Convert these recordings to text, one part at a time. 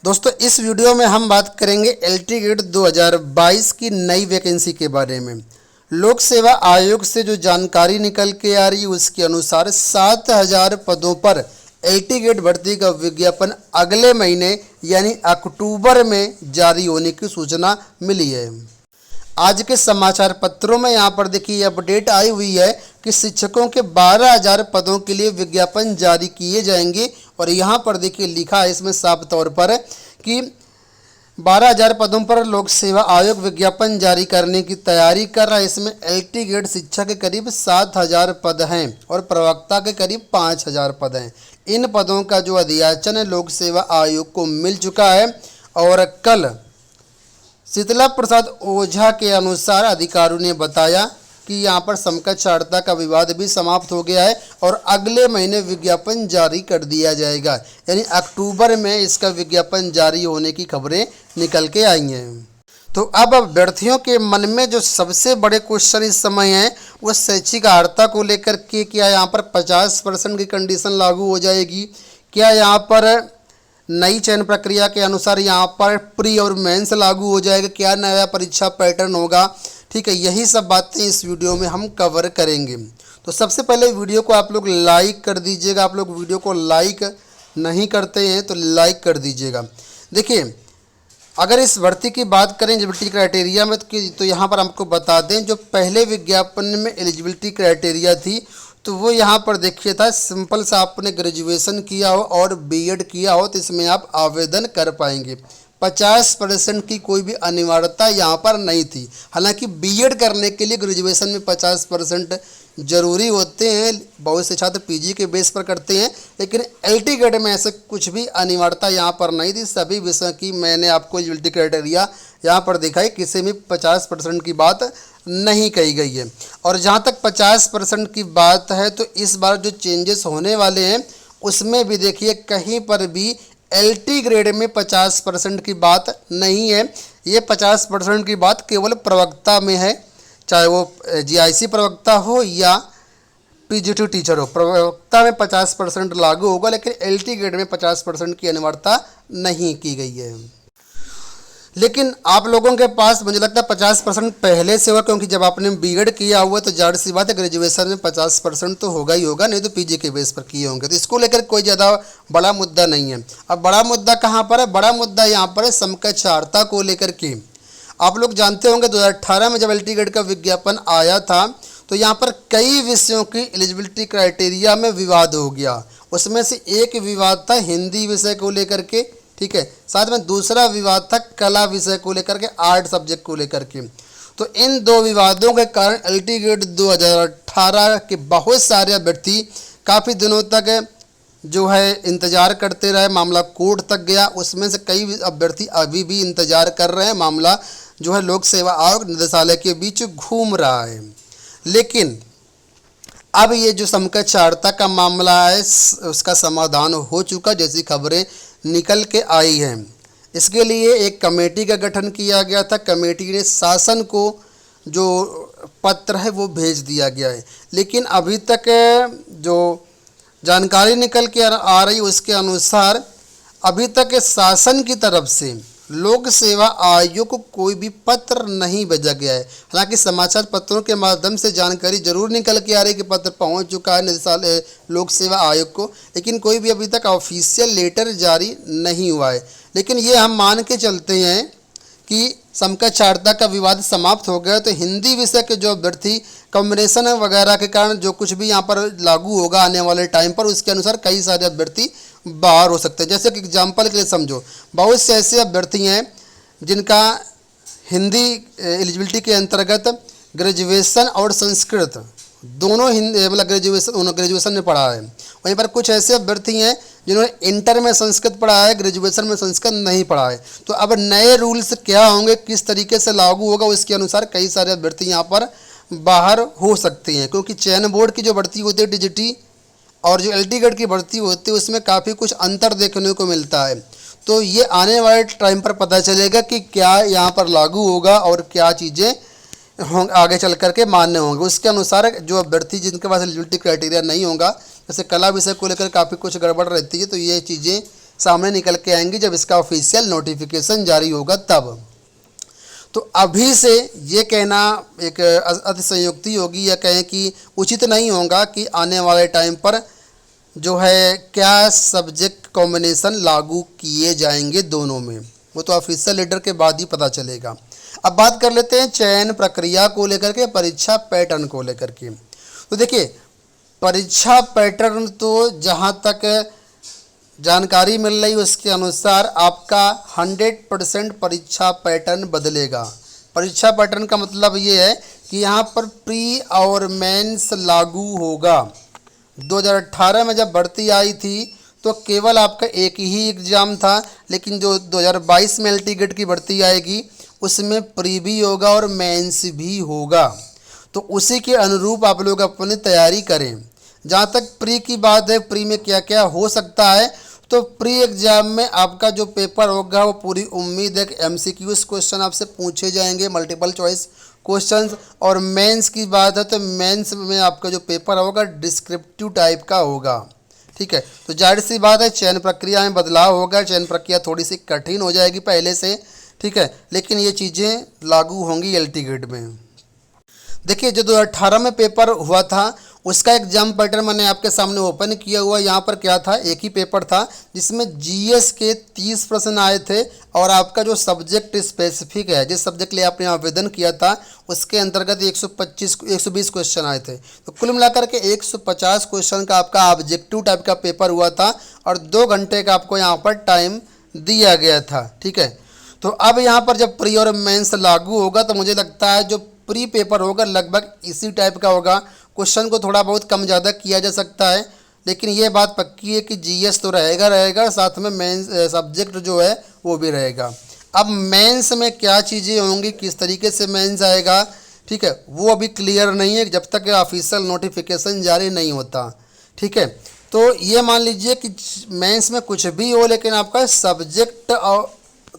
दोस्तों इस वीडियो में हम बात करेंगे एलटी गेट 2022 की नई वैकेंसी के बारे में। लोक सेवा आयोग से जो जानकारी निकल के आ रही है उसके अनुसार 7000 पदों पर एलटी गेट भर्ती का विज्ञापन अगले महीने यानी अक्टूबर में जारी होने की सूचना मिली है। आज के समाचार पत्रों में यहाँ पर देखिए अपडेट आई हुई है कि शिक्षकों के 12000 पदों के लिए विज्ञापन जारी किए जाएंगे और यहाँ पर देखिए लिखा है इसमें साफ तौर पर कि 12000 पदों पर लोक सेवा आयोग विज्ञापन जारी करने की तैयारी कर रहा है। इसमें एलटी गेट शिक्षक के करीब 7000 पद हैं और प्रवक्ता के करीब 5000 पद हैं। इन पदों का जो अधियाचन लोक सेवा आयोग को मिल चुका है और कल शीतला प्रसाद ओझा के अनुसार अधिकारियों ने बताया कि यहाँ पर समकक्षता का विवाद भी समाप्त हो गया है और अगले महीने विज्ञापन जारी कर दिया जाएगा, यानी अक्टूबर में इसका विज्ञापन जारी होने की खबरें निकल के आई हैं। तो अब अभ्यर्थियों के मन में जो सबसे बड़े क्वेश्चन इस समय हैं वो शैक्षिक अर्हता को लेकर के, क्या यहाँ पर 50% की कंडीशन लागू हो जाएगी, क्या यहाँ पर नई चयन प्रक्रिया के अनुसार यहाँ पर प्री और मेंस लागू हो जाएगा, क्या नया परीक्षा पैटर्न होगा। ठीक है, यही सब बातें इस वीडियो में हम कवर करेंगे। तो सबसे पहले वीडियो को आप लोग लाइक कर दीजिएगा। आप लोग वीडियो को लाइक नहीं करते हैं तो लाइक कर दीजिएगा। देखिए, अगर इस भर्ती की बात करें एलिजिबिलिटी क्राइटेरिया में तो यहाँ पर आपको बता दें जो पहले विज्ञापन में एलिजिबिलिटी क्राइटेरिया थी तो वो यहाँ पर देखिए था सिंपल सा आपने ग्रेजुएशन किया हो और बीएड किया हो तो इसमें आप आवेदन कर पाएंगे। 50% की कोई भी अनिवार्यता यहाँ पर नहीं थी। हालांकि बीएड करने के लिए ग्रेजुएशन में 50% जरूरी होते हैं, बहुत से छात्र पीजी के बेस पर करते हैं, लेकिन एलटी गेट में ऐसे कुछ भी अनिवार्यता यहाँ पर नहीं थी। सभी विषयों की मैंने आपको एलिजिबिलिटी क्राइटेरिया यहाँ पर दिखाई, किसी में 50% की बात नहीं कही गई है। और जहाँ तक 50% की बात है तो इस बार जो चेंजेस होने वाले हैं उसमें भी देखिए कहीं पर भी एलटी ग्रेड में 50% की बात नहीं है। ये 50% की बात केवल प्रवक्ता में है, चाहे वो जीआईसी प्रवक्ता हो या पीजीटी टीचर हो। प्रवक्ता में 50% लागू होगा, लेकिन एलटी ग्रेड में 50% की अनिवार्यता नहीं की गई है। लेकिन आप लोगों के पास मुझे लगता है 50% पहले से होगा, क्योंकि जब आपने बीएड किया हुआ तो जाहिर सी बात है ग्रेजुएशन में 50% तो होगा ही होगा, नहीं तो पीजी के बेस पर किए होंगे। तो इसको लेकर कोई ज़्यादा बड़ा मुद्दा नहीं है। अब बड़ा मुद्दा कहाँ पर है? बड़ा मुद्दा यहाँ पर है समकक्षता को लेकर के। आप लोग जानते होंगे 2018 में जब एलटी गेट का विज्ञापन आया था तो यहाँ पर कई विषयों की एलिजिबिलिटी क्राइटेरिया में विवाद हो गया। उसमें से एक विवाद था हिंदी विषय को लेकर के, ठीक है, साथ में दूसरा विवाद था कला विषय को लेकर के, आर्ट सब्जेक्ट को लेकर के। तो इन दो विवादों के कारण एलटी गेट 2018 के बहुत सारे अभ्यर्थी काफ़ी दिनों तक जो है इंतज़ार करते रहे। मामला कोर्ट तक गया, उसमें से कई अभ्यर्थी अभी भी इंतज़ार कर रहे हैं। मामला जो है लोक सेवा आयोग निदेशालय के बीच घूम रहा है। लेकिन अब ये जो समकक्षता का मामला है उसका समाधान हो चुका, जैसी खबरें निकल के आई हैं। इसके लिए एक कमेटी का गठन किया गया था। कमेटी ने शासन को जो पत्र है वो भेज दिया गया है, लेकिन अभी तक जो जानकारी निकल के आ रही उसके अनुसार अभी तक शासन की तरफ से लोक सेवा आयोग को कोई भी पत्र नहीं भेजा गया है। हालांकि समाचार पत्रों के माध्यम से जानकारी जरूर निकल के आ रही है कि पत्र पहुंच चुका है निदेशालय लोक सेवा आयोग को, लेकिन कोई भी अभी तक ऑफिशियल लेटर जारी नहीं हुआ है। लेकिन ये हम मान के चलते हैं कि समकक्षता का विवाद समाप्त हो गया तो हिंदी विषय के जो अभ्यर्थी कॉम्बिनेशन वगैरह के कारण जो कुछ भी यहाँ पर लागू होगा आने वाले टाइम पर उसके अनुसार कई सारे अभ्यर्थी बाहर हो सकते हैं। जैसे कि एग्जाम्पल के लिए समझो, बहुत से ऐसे अभ्यर्थी हैं जिनका हिंदी एलिजिबिलिटी के अंतर्गत ग्रेजुएशन और संस्कृत दोनों हिंदी मतलब ग्रेजुएशन में पढ़ा है। वहीं पर कुछ ऐसे अभ्यर्थी हैं जिन्होंने इंटर में संस्कृत पढ़ा है, ग्रेजुएशन में संस्कृत नहीं पढ़ा है। तो अब नए रूल्स क्या होंगे, किस तरीके से लागू होगा, उसके अनुसार कई सारे अभ्यर्थी यहाँ पर बाहर हो सकते हैं। क्योंकि चयन बोर्ड की जो भर्ती होती है टीजीटी और जो एलटी गेट की भर्ती होती है उसमें काफ़ी कुछ अंतर देखने को मिलता है। तो ये आने वाले टाइम पर पता चलेगा कि क्या यहाँ पर लागू होगा और क्या चीज़ें आगे चल करके मान्य होंगे। उसके अनुसार जो अभ्यर्थी जिनके पास एलिजिबिलिटी क्राइटेरिया नहीं होगा, जैसे कला विषय को लेकर काफ़ी कुछ गड़बड़ रहती है, तो ये चीज़ें सामने निकल के आएंगी जब इसका ऑफिशियल नोटिफिकेशन जारी होगा तब। तो अभी से ये कहना एक अतिशयोक्ति होगी या कहें कि उचित नहीं होगा कि आने वाले टाइम पर जो है क्या सब्जेक्ट कॉम्बिनेशन लागू किए जाएंगे दोनों में, वो तो ऑफिशियल लेटर के बाद ही पता चलेगा। अब बात कर लेते हैं चयन प्रक्रिया को लेकर के, परीक्षा पैटर्न को लेकर के। तो देखिए परीक्षा पैटर्न तो जहाँ तक जानकारी मिल रही उसके अनुसार आपका 100% परीक्षा पैटर्न बदलेगा। परीक्षा पैटर्न का मतलब ये है कि यहाँ पर प्री और मेंस लागू होगा। 2018 में जब भर्ती आई थी तो केवल आपका एक ही एग्ज़ाम था, लेकिन जो 2022 में एलटी गेट की भर्ती आएगी उसमें प्री भी होगा और मेंस भी होगा। तो उसी के अनुरूप आप लोग अपनी तैयारी करें। जहाँ तक प्री की बात है, प्री में क्या क्या हो सकता है, तो प्री एग्जाम में आपका जो पेपर होगा वो पूरी उम्मीद है कि एमसीक्यूज क्वेश्चन आपसे पूछे जाएंगे, मल्टीपल चॉइस क्वेश्चंस। और मेंस की बात है तो मेंस में आपका जो पेपर होगा डिस्क्रिप्टिव टाइप का होगा। ठीक है, तो जाहिर सी बात है चयन प्रक्रिया में बदलाव होगा, चयन प्रक्रिया थोड़ी सी कठिन हो जाएगी पहले से। ठीक है, लेकिन ये चीज़ें लागू होंगी एलटी गेट में। देखिए जो 2018 में पेपर हुआ था उसका एग्जाम पैटर्न मैंने आपके सामने ओपन किया हुआ। यहाँ पर क्या था, एक ही पेपर था जिसमें जीएस के 30 प्रश्न आए थे और आपका जो सब्जेक्ट स्पेसिफिक है, जिस सब्जेक्ट लिए आपने आवेदन किया था उसके अंतर्गत 120 क्वेश्चन आए थे। तो कुल मिलाकर के 150 क्वेश्चन का आपका ऑब्जेक्टिव टाइप का पेपर हुआ था और 2 घंटे का आपको यहाँ पर टाइम दिया गया था। ठीक है, तो अब यहाँ पर जब प्री और मेंस लागू होगा तो मुझे लगता है जो प्री पेपर होगा लगभग इसी टाइप का होगा। क्वेश्चन को थोड़ा बहुत कम ज़्यादा किया जा सकता है, लेकिन ये बात पक्की है कि जीएस तो रहेगा, साथ में मेंस सब्जेक्ट जो है वो भी रहेगा। अब मेंस में क्या चीज़ें होंगी, किस तरीके से मेंस आएगा, ठीक है, वो अभी क्लियर नहीं है जब तक ऑफिशियल नोटिफिकेशन जारी नहीं होता। ठीक है, तो ये मान लीजिए कि मेंस में कुछ भी हो लेकिन आपका सब्जेक्ट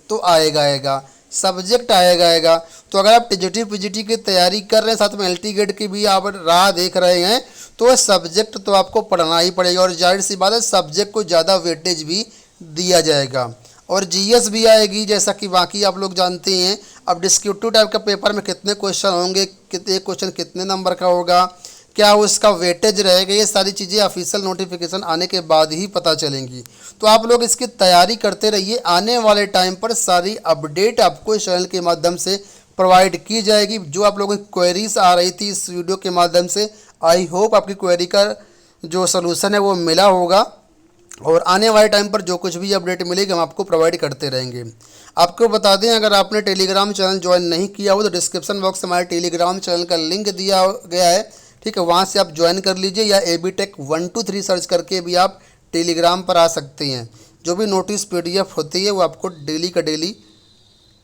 तो आएगा सब्जेक्ट आएगा। तो अगर आप टीजीटी पीजीटी की तैयारी कर रहे हैं, साथ में एलटी गेट की भी आप राह देख रहे हैं, तो सब्जेक्ट तो आपको पढ़ना ही पड़ेगा और जाहिर सी बात है सब्जेक्ट को ज़्यादा वेटेज भी दिया जाएगा। और जीएस भी आएगी, जैसा कि बाकी आप लोग जानते हैं। अब डिस्क्रिप्टिव टाइप का पेपर में कितने क्वेश्चन होंगे, एक क्वेश्चन कितने नंबर का होगा, क्या उसका वेटेज रहेगा, ये सारी चीज़ें ऑफिशियल नोटिफिकेशन आने के बाद ही पता चलेंगी। तो आप लोग इसकी तैयारी करते रहिए। आने वाले टाइम पर सारी अपडेट आपको इस चैनल के माध्यम से प्रोवाइड की जाएगी। जो आप लोगों की क्वेरीज आ रही थी इस वीडियो के माध्यम से, आई होप आपकी क्वेरी का जो सलूशन है वो मिला होगा। और आने वाले टाइम पर जो कुछ भी अपडेट मिलेगी हम आपको प्रोवाइड करते रहेंगे। आपको बता दें, अगर आपने टेलीग्राम चैनल ज्वाइन नहीं किया हो तो डिस्क्रिप्शन बॉक्स में हमारे टेलीग्राम चैनल का लिंक दिया गया है। ठीक है, वहाँ से आप ज्वाइन कर लीजिए, या एबीटेक 123 सर्च करके भी आप टेलीग्राम पर आ सकते हैं। जो भी नोटिस पीडीएफ होती है वो आपको डेली का डेली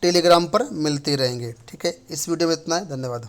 टेलीग्राम पर मिलते रहेंगे। ठीक है, इस वीडियो में इतना है, धन्यवाद।